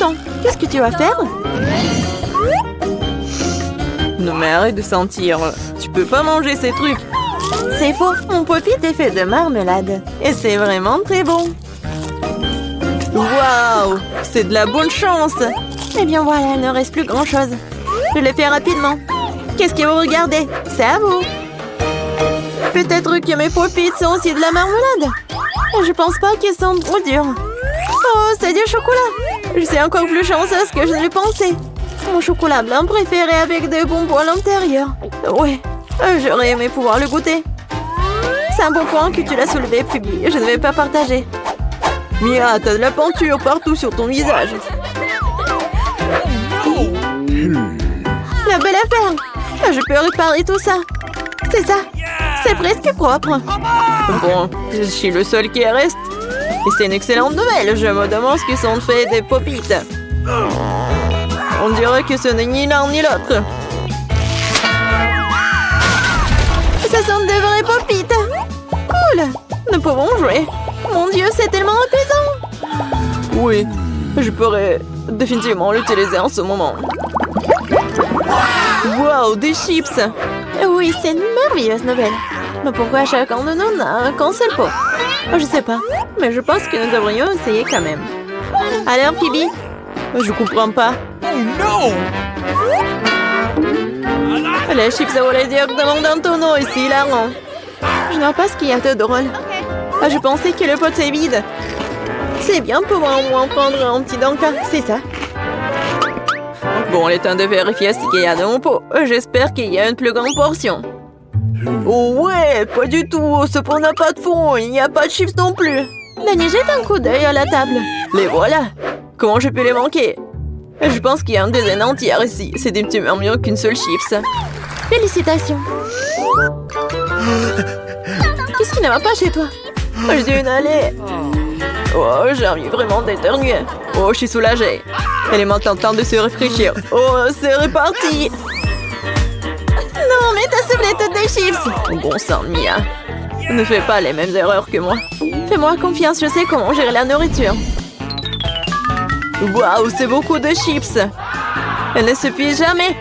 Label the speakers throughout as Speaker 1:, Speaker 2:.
Speaker 1: Attends, qu'est-ce que tu vas faire?
Speaker 2: Non mais arrête de sentir. Tu peux pas manger ces trucs.
Speaker 1: C'est faux, mon pop-it est fait de marmelade. Et c'est vraiment très bon.
Speaker 2: Waouh, c'est de la bonne chance.
Speaker 1: Eh bien voilà, il ne reste plus grand-chose. Je le fais rapidement. Qu'est-ce que vous regardez? C'est à vous. Peut-être que mes pop-it sont aussi de la marmelade. Je pense pas qu'ils sont trop durs. Oh, c'est du chocolat. Je suis encore plus chanceuse que je ne le pensais. Mon chocolat blanc préféré avec des bonbons à l'intérieur. Ouais, j'aurais aimé pouvoir le goûter. C'est un bon point que tu l'as soulevé, Phoebe. Je ne vais pas partager.
Speaker 2: Mia, t'as de la peinture partout sur ton visage.
Speaker 1: La belle affaire. Je peux réparer tout ça. C'est ça. C'est presque propre.
Speaker 2: Bon, je suis le seul qui reste. Et c'est une excellente nouvelle. Je me demande ce qu'ils sont faits des pop-it. On dirait que ce n'est ni l'un ni l'autre.
Speaker 1: Ce sont de vrais pop-it. Cool. Nous pouvons jouer. Mon Dieu, c'est tellement apaisant.
Speaker 2: Oui, je pourrais définitivement l'utiliser en ce moment. Wow, des chips.
Speaker 1: Oui, c'est une merveilleuse nouvelle. Mais pourquoi chacun de nous n'a qu'un seul pot? Je sais pas, mais je pense que nous devrions essayer quand même. Alors, Phoebe?
Speaker 2: Je comprends pas.
Speaker 3: Oh non!
Speaker 2: Les chips volaient directement dans ton eau ici, c'est hilarant.
Speaker 1: Je ne vois pas ce qu'il y a de drôle. Je pensais que le pot est vide. C'est bien pour moi au moins prendre un petit Danka, c'est ça.
Speaker 2: Bon, il est temps de vérifier ce qu'il y a dans mon pot. J'espère qu'il y a une plus grande portion. Oh ouais, pas du tout. Ce pot n'a pas de fond. Il n'y a pas de chips non plus.
Speaker 1: Dani, jette un coup d'œil à la table.
Speaker 2: Les voilà. Comment je peux les manquer? Je pense qu'il y a une dizaine entière ici. C'est des petits mieux qu'une seule chips.
Speaker 1: Félicitations. Qu'est-ce qui ne va pas chez toi?
Speaker 2: Je dis une allée. Oh, j'ai envie vraiment d'éternuer. Oh, je suis soulagée. Elle est maintenant temps de se rafraîchir. Oh, c'est reparti.
Speaker 1: Non, mais ta soufflette des chips.
Speaker 2: Bon sang, Mia. Ne fais pas les mêmes erreurs que moi.
Speaker 1: Fais-moi confiance, je sais comment gérer la nourriture.
Speaker 2: Waouh, c'est beaucoup de chips. Elle ne suffit jamais.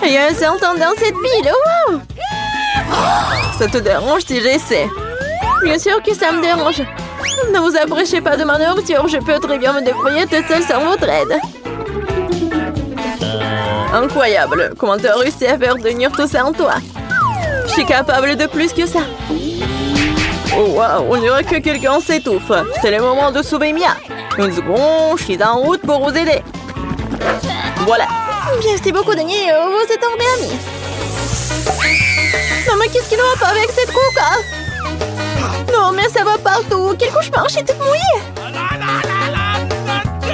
Speaker 1: Il y a un serpent dans cette pile. Wow!
Speaker 2: Ça te dérange si j'essaie?
Speaker 1: Bien sûr que ça me dérange. Ne vous approchez pas de ma nourriture. Je peux très bien me débrouiller toute seule sans votre aide.
Speaker 2: Incroyable. Comment t'as réussi à faire tenir tout ça en toi?
Speaker 1: Je suis capable de plus que ça.
Speaker 2: Oh waouh, on dirait que quelqu'un s'étouffe. C'est le moment de sauver Mia. Une seconde, je suis en route pour vous aider. Voilà.
Speaker 1: Merci beaucoup, Dani. Vous êtes un bien ami. Non, mais qu'est-ce qui ne va pas avec cette coca? Non, mais ça va partout. Quel cauchemar, je suis toute mouillée.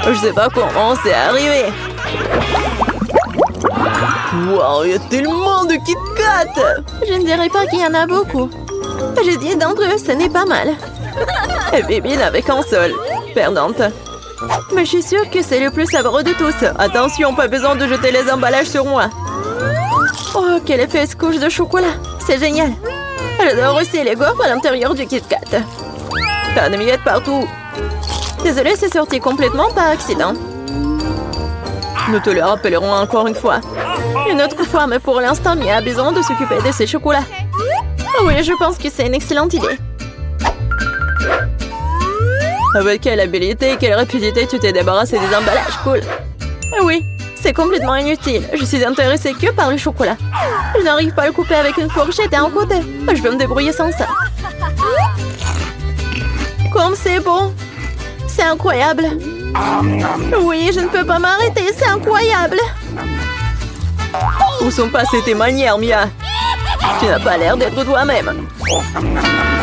Speaker 2: Je sais pas comment c'est arrivé. Wow, il y a tellement de Kit Kat.
Speaker 1: Je ne dirais pas qu'il y en a beaucoup. J'ai 10 d'entre eux, ce n'est pas mal.
Speaker 2: Et Bibi n'avait qu'un seul. Perdante.
Speaker 1: Mais je suis sûre que c'est le plus savoureux de tous.
Speaker 2: Attention, pas besoin de jeter les emballages sur moi.
Speaker 1: Oh, quelle épaisse couche de chocolat. C'est génial. J'adore aussi les gaufres à l'intérieur du Kit Kat.
Speaker 2: T'as des miettes partout.
Speaker 1: Désolée, c'est sorti complètement par accident.
Speaker 2: Nous te le rappellerons encore une fois.
Speaker 1: Une autre fois, mais pour l'instant, Mia a besoin de s'occuper de ses chocolats. Oh oui, je pense que c'est une excellente idée.
Speaker 2: Avec quelle habilité et quelle rapidité tu t'es débarrassé des emballages, cool.
Speaker 1: Oui, c'est complètement inutile. Je suis intéressée que par le chocolat. Je n'arrive pas à le couper avec une fourchette et un côté. Je vais me débrouiller sans ça. Comme c'est bon. C'est incroyable. Oui, je ne peux pas m'arrêter, c'est incroyable.
Speaker 2: Où sont passées tes manières, Mia? Tu n'as pas l'air d'être toi-même.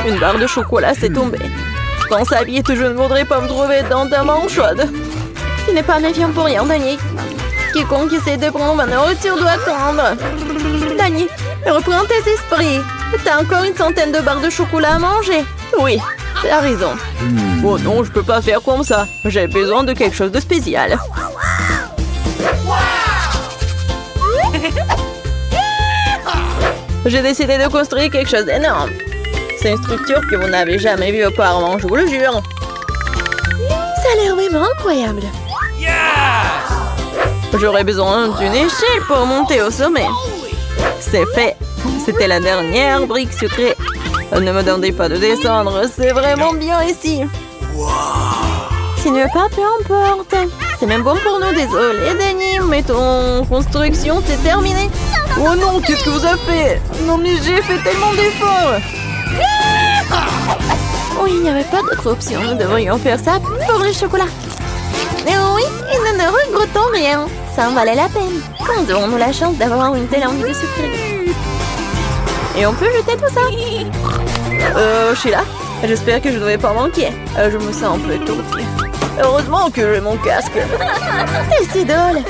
Speaker 2: Une barre de chocolat s'est tombée. Dans sa vie, je ne voudrais pas me trouver dans ta main chaude.
Speaker 1: Tu n'es pas méfiant pour rien, Dani. Quiconque essaie de prendre ma nourriture doit prendre. Dani, reprends tes esprits. T'as encore une centaine de barres de chocolat à manger.
Speaker 2: Oui, t'as raison. Oh non, je peux pas faire comme ça. J'ai besoin de quelque chose de spécial. J'ai décidé de construire quelque chose d'énorme. C'est une structure que vous n'avez jamais vue auparavant, je vous le jure.
Speaker 1: Ça a l'air vraiment incroyable.
Speaker 2: J'aurais besoin d'une échelle pour monter au sommet. C'est fait. C'était la dernière brique sucrée. Ne me demandez pas de descendre, c'est vraiment bien ici.
Speaker 1: Tu ne veux pas, peu importe. C'est même bon pour nous, désolé, Danny, mais ton construction, c'est terminé.
Speaker 2: Oh non, qu'est-ce que vous avez fait? Non mais j'ai fait tellement d'efforts.
Speaker 1: Oui, il n'y avait pas d'autre option. Nous devrions faire ça pour le chocolat. Et oui, et nous ne regrettons rien. Ça en valait la peine. Quand aurons-nous la chance d'avoir une telle envie de sucrerie? Et on peut jeter tout ça.
Speaker 2: Sheila, j'espère que je ne vais pas manquer. Je me sens un peu étourdie. Heureusement que j'ai mon casque.
Speaker 1: T'es si drôle.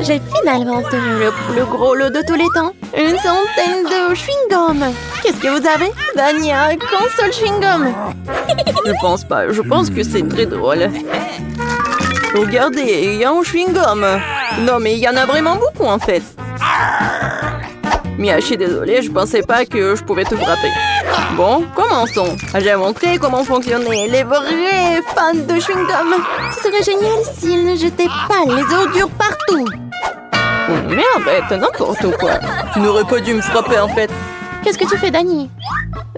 Speaker 1: J'ai finalement obtenu le plus gros lot de tous les temps. Une centaine de chewing-gum. Qu'est-ce que vous avez? Dania, console chewing-gum.
Speaker 2: Je pense pas. Je pense que c'est très drôle. Regardez, il y a un chewing-gum. Non, mais il y en a vraiment beaucoup en fait. Mia, je suis désolée, je pensais pas que je pouvais te frapper. Bon, commençons. J'ai montré comment fonctionnaient les vrais fans de chewing-gum.
Speaker 1: Ce serait génial s'ils ne jetaient pas les ordures partout.
Speaker 2: Oh, mais arrête, n'importe quoi. Tu n'aurais pas dû me frapper en fait.
Speaker 1: Qu'est-ce que tu fais, Dani?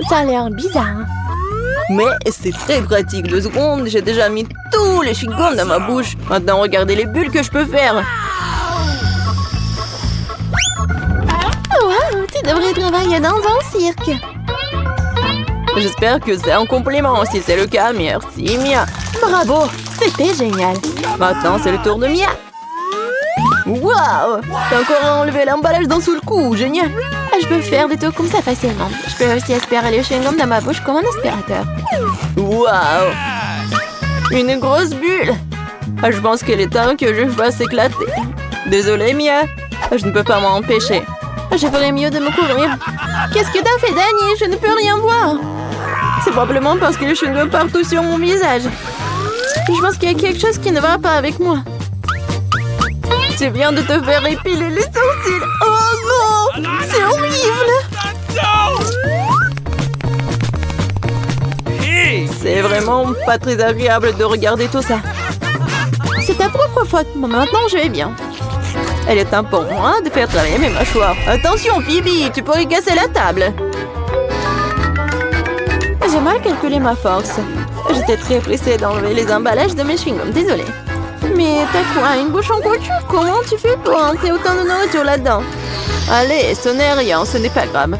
Speaker 1: Ça a l'air bizarre.
Speaker 2: Mais c'est très pratique. 2 secondes, j'ai déjà mis tous les chewing-gums dans ma bouche. Maintenant, regardez les bulles que je peux faire.
Speaker 1: Wow, tu devrais travailler dans un cirque.
Speaker 2: J'espère que c'est un complément. Si c'est le cas, merci Mia.
Speaker 1: Bravo, c'était génial.
Speaker 2: Maintenant, c'est le tour de Mia. Waouh! T'as encore enlevé l'emballage d'un seul coup, génial!
Speaker 1: Je peux faire des trucs comme ça facilement. Je peux aussi aspirer les chewing-gums dans ma bouche comme un aspirateur.
Speaker 2: Waouh! Une grosse bulle! Je pense qu'il est temps que je fasse éclater. Désolée, Mia. Je ne peux pas m'en empêcher.
Speaker 1: Je ferais mieux de me couvrir. Qu'est-ce que t'as fait, Danny? Je ne peux rien voir.
Speaker 2: C'est probablement parce que les chewing-gums partout sur mon visage.
Speaker 1: Je pense qu'il y a quelque chose qui ne va pas avec moi.
Speaker 2: Tu viens de te faire épiler les sourcils. Oh non!
Speaker 1: C'est horrible!
Speaker 2: C'est vraiment pas très agréable de regarder tout ça.
Speaker 1: C'est ta propre faute. Maintenant, je vais bien.
Speaker 2: Elle est temps pour moi de faire travailler mes mâchoires. Attention, Phoebe, tu pourrais casser la table.
Speaker 1: J'ai mal calculé ma force.
Speaker 2: J'étais très pressée d'enlever les emballages de mes chewing-gums. Désolée.
Speaker 1: Mais t'as quoi, une bouche en couture? Comment tu fais pour entrer autant de nourriture là-dedans?
Speaker 2: Allez, ce n'est rien, ce n'est pas grave.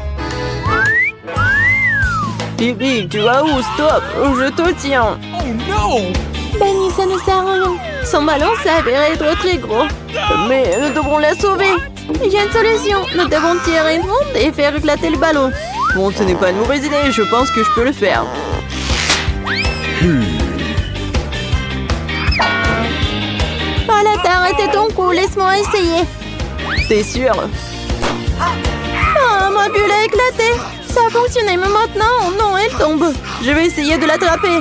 Speaker 2: Phoebe, tu vas où? Stop, je te tiens.
Speaker 3: Oh non!
Speaker 1: Benny, ça ne sert à rien. Son ballon s'avérait être très gros.
Speaker 2: Mais nous devrons la sauver.
Speaker 1: Il y a une solution. Nous devons tirer une ronde et faire éclater le ballon.
Speaker 2: Bon, ce n'est pas une mauvaise idée. Je pense que je peux le faire.
Speaker 1: Voilà, t'as arrêté ton coup. Laisse-moi essayer.
Speaker 2: T'es sûr?
Speaker 1: Ah, ma bulle a éclaté. Ça a fonctionné, mais maintenant, non, elle tombe.
Speaker 2: Je vais essayer de l'attraper.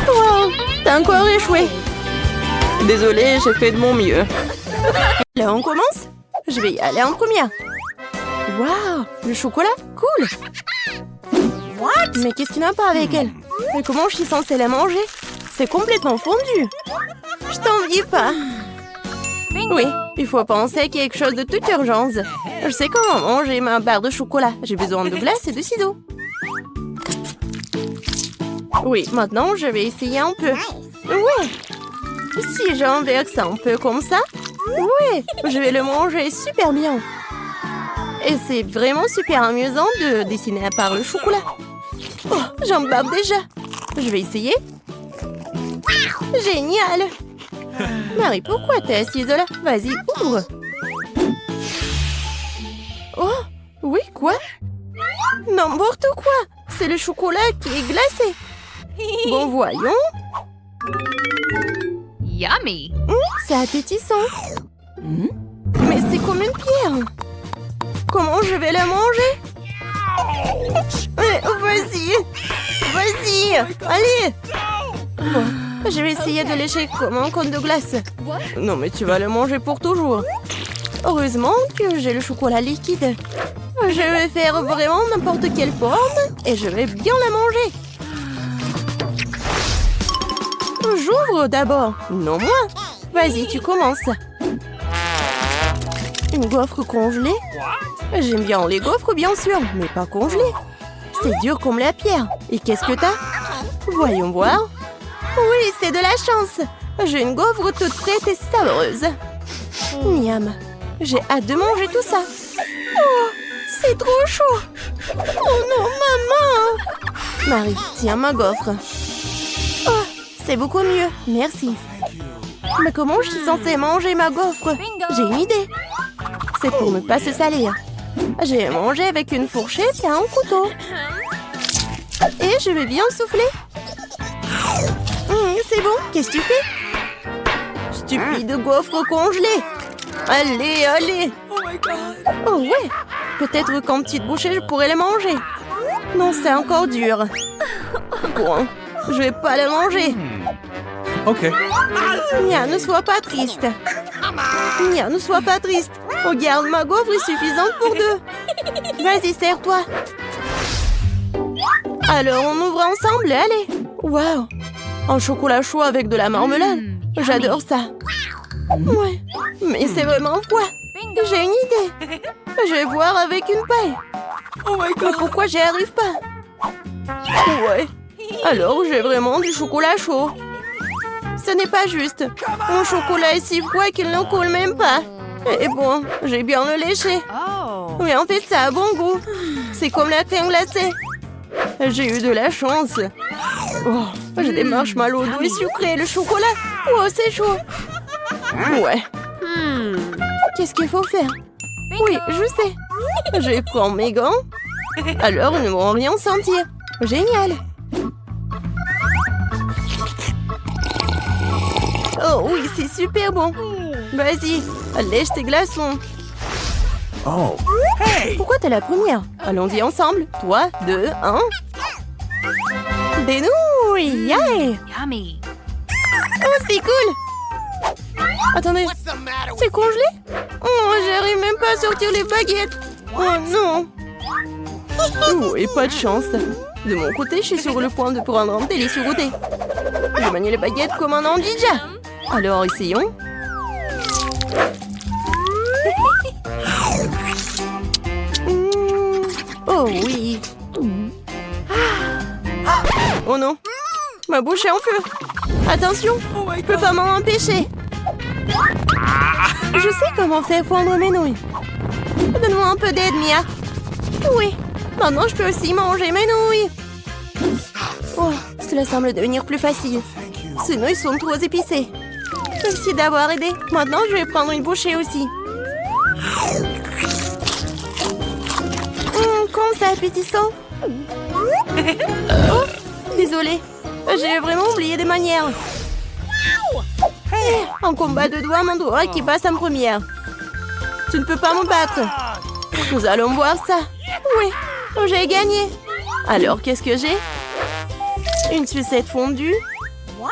Speaker 1: Wow, t'as encore échoué.
Speaker 2: Désolée, j'ai fait de mon mieux.
Speaker 1: Là, on commence. Je vais y aller en première. Waouh, le chocolat, cool. What? Mais qu'est-ce qui n'a pas avec elle? Mais comment je suis censée la manger? C'est complètement fondu. Je t'envie pas. Oui, il faut penser à quelque chose de toute urgence. Je sais comment manger ma barre de chocolat. J'ai besoin de glace et de ciseaux. Oui, maintenant je vais essayer un peu. Oui. Si j'inverse un peu comme ça, oui, je vais le manger super bien. Et c'est vraiment super amusant de dessiner à part le chocolat. Oh, j'en bave déjà. Je vais essayer. Génial. Marie, pourquoi t'es assise là? Vas-y, ouvre. Oh, oui, quoi? N'importe quoi. C'est le chocolat qui est glacé. Bon, voyons.
Speaker 4: Yummy!
Speaker 1: C'est appétissant. Mais c'est comme une pierre. Comment je vais la manger? Vas-y. Vas-y. Allez. Bon, je vais essayer de lécher comme un cône de glace. Non, mais tu vas le manger pour toujours. Heureusement que j'ai le chocolat liquide. Je vais faire vraiment n'importe quelle forme et je vais bien la manger. Oh, d'abord. Non, moi. Vas-y, tu commences. Une gaufre congelée? J'aime bien les gaufres, bien sûr, mais pas congelées. C'est dur comme la pierre. Et qu'est-ce que t'as? Voyons voir. Oui, c'est de la chance. J'ai une gaufre toute prête et savoureuse. Miam. J'ai hâte de manger tout ça. Oh, c'est trop chaud. Oh non, maman. Marie, tiens ma gaufre. Oh, c'est beaucoup mieux. Merci. Mais comment je suis censée manger ma gaufre? J'ai une idée. C'est pour ne pas se salir. J'ai mangé avec une fourchette et un couteau. Et je vais bien souffler. C'est bon, qu'est-ce que tu fais? Stupide gaufre congelée. Allez, allez. Oh ouais, peut-être qu'en petite bouchée, je pourrais les manger. Non, c'est encore dur. Bon, je vais pas les manger.
Speaker 3: Ok.
Speaker 1: Mia, ne sois pas triste. Mia, ne sois pas triste. Regarde, ma gaufre est suffisante pour deux. Vas-y, serre-toi. Alors, on ouvre ensemble, allez. Waouh, un chocolat chaud avec de la marmelade. J'adore ça. Ouais, mais c'est vraiment froid. J'ai une idée. Je vais boire avec une paille. Mais pourquoi j'y arrive pas? Ouais, alors j'ai vraiment du chocolat chaud. Ce n'est pas juste. Mon chocolat est si froid qu'il ne coule même pas. Et bon, j'ai bien le léché. Mais en fait, ça a bon goût. C'est comme la crème glacée. J'ai eu de la chance. Oh, j'ai des marshmallows doux et sucrés. Le chocolat. Oh, c'est chaud. Ouais. Qu'est-ce qu'il faut faire? Oui, je sais. Je vais prendre mes gants. Alors, ils ne vont rien sentir. Génial. Oh oui, c'est super bon. Vas-y, lèche tes glaçons.
Speaker 3: Oh. Hey!
Speaker 1: Pourquoi t'es la première? Allons-y ensemble. 3, 2, 1. Des nouilles! Yeah!
Speaker 4: Yummy.
Speaker 1: Oh, c'est cool! Attendez, c'est congelé? Oh, j'arrive même pas à sortir les baguettes. Oh non! Oh, et pas de chance. De mon côté, je suis sur le point de prendre un délicieux goûter. Je manie les baguettes comme un ninja. Alors, essayons. Oh oui. Oh non. Ma bouche est en feu. Attention, je peux pas m'en empêcher. Je sais comment faire fondre mes nouilles. Donne-moi un peu d'aide, Mia. Oui, maintenant je peux aussi manger mes nouilles. Oh, cela semble devenir plus facile. Ces nouilles sont trop épicées. Merci d'avoir aidé. Maintenant, je vais prendre une bouchée aussi. Comme c'est appétissant. Oh, désolée. J'ai vraiment oublié des manières. Un combat de doigts, mon doigt qui passe en première. Tu ne peux pas me battre. Nous allons voir ça. Oui, j'ai gagné. Alors, qu'est-ce que j'ai? Une sucette fondue.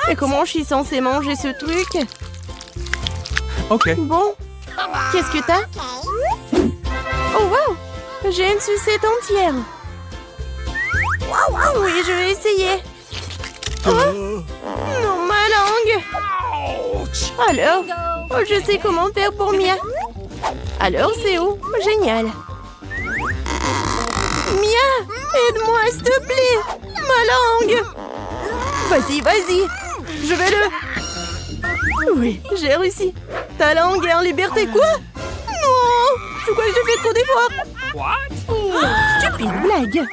Speaker 1: Et comment je suis censée manger ce truc?
Speaker 3: Ok.
Speaker 1: Bon, qu'est-ce que t'as? Oh wow, j'ai une sucette entière. Oui, je vais essayer. Oh, non, ma langue. Alors, je sais comment faire pour Mia. Alors, c'est où? Génial. Mia, aide-moi, s'il te plaît. Ma langue. Vas-y, vas-y. Je vais le... Oui, j'ai réussi. Ta langue est en liberté, quoi? Non, je crois que j'ai fait trop d'efforts. Stupide blague.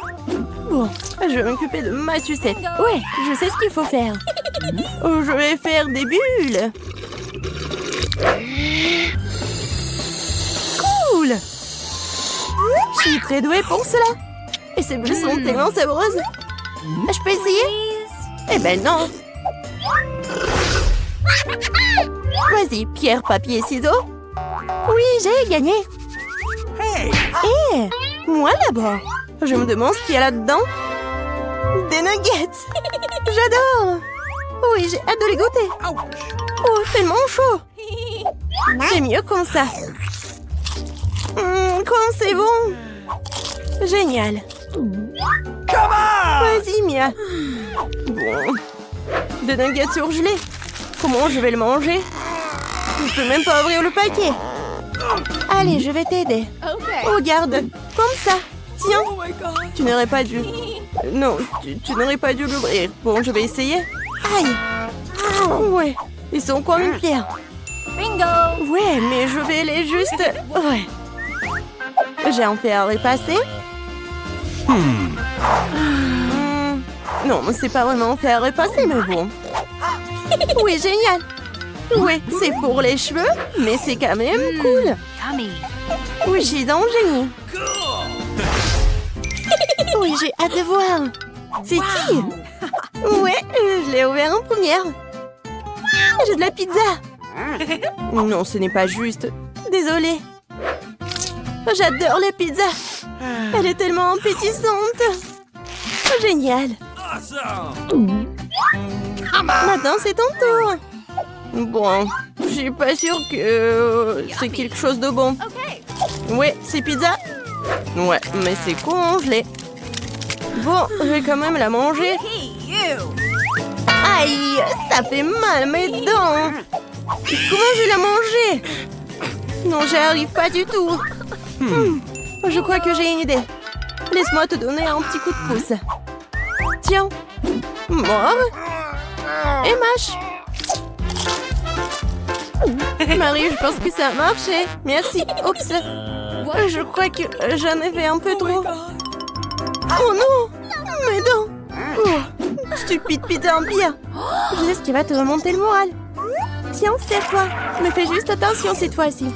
Speaker 1: Bon, je vais m'occuper de ma sucette. Ouais, je sais ce qu'il faut faire. Je vais faire des bulles. Cool. Je suis très douée pour cela. Et ces bulles sont tellement savreuses. Je peux essayer? Eh ben non. Vas-y, pierre, papier, ciseaux. Oui, j'ai gagné. Hey, moi d'abord. Je me demande ce qu'il y a là-dedans. Des nuggets. J'adore. Oui, j'ai hâte de les goûter. Oh, tellement chaud. C'est mieux comme ça. Quand c'est bon. Génial. Vas-y, Mia. Bon. Des nuggets surgelés. Comment je vais le manger? Je peux même pas ouvrir le paquet. Allez, je vais t'aider. Regarde, comme ça. Tiens, tu n'aurais pas dû... Non, tu n'aurais pas dû l'ouvrir. Bon, je vais essayer. Aïe. Ouais, ils sont comme une pierre. Bingo! Ouais, mais je vais les juste... Ouais. J'ai un fer à repasser. Non, c'est pas vraiment un fer à repasser, mais bon. Oui, génial. Oui, c'est pour les cheveux, mais c'est quand même cool. Oui, je suis un génie. Oui, j'ai hâte de voir. C'est qui? Ouais, je l'ai ouvert en première. J'ai de la pizza. Non, ce n'est pas juste. Désolée. J'adore la pizza. Elle est tellement appétissante. Génial. Maintenant, c'est ton tour. Bon, je suis pas sûre que c'est quelque chose de bon. Ouais, c'est pizza. Ouais, mais c'est congelé. Bon, je vais quand même la manger. Aïe, ça fait mal à mes dents. Comment je vais la manger? Non, j'y arrive pas du tout. Je crois que j'ai une idée. Laisse-moi te donner un petit coup de pouce. Tiens. Mort. Et mâche. Marie, je pense que ça a marché. Merci. Oups. Je crois que j'en ai fait un peu trop. Oh non! Mes dents! Oh, stupide pizza en pire. Je sais ce qui va te remonter le moral. Tiens, c'est toi. Mais fais juste attention cette fois-ci.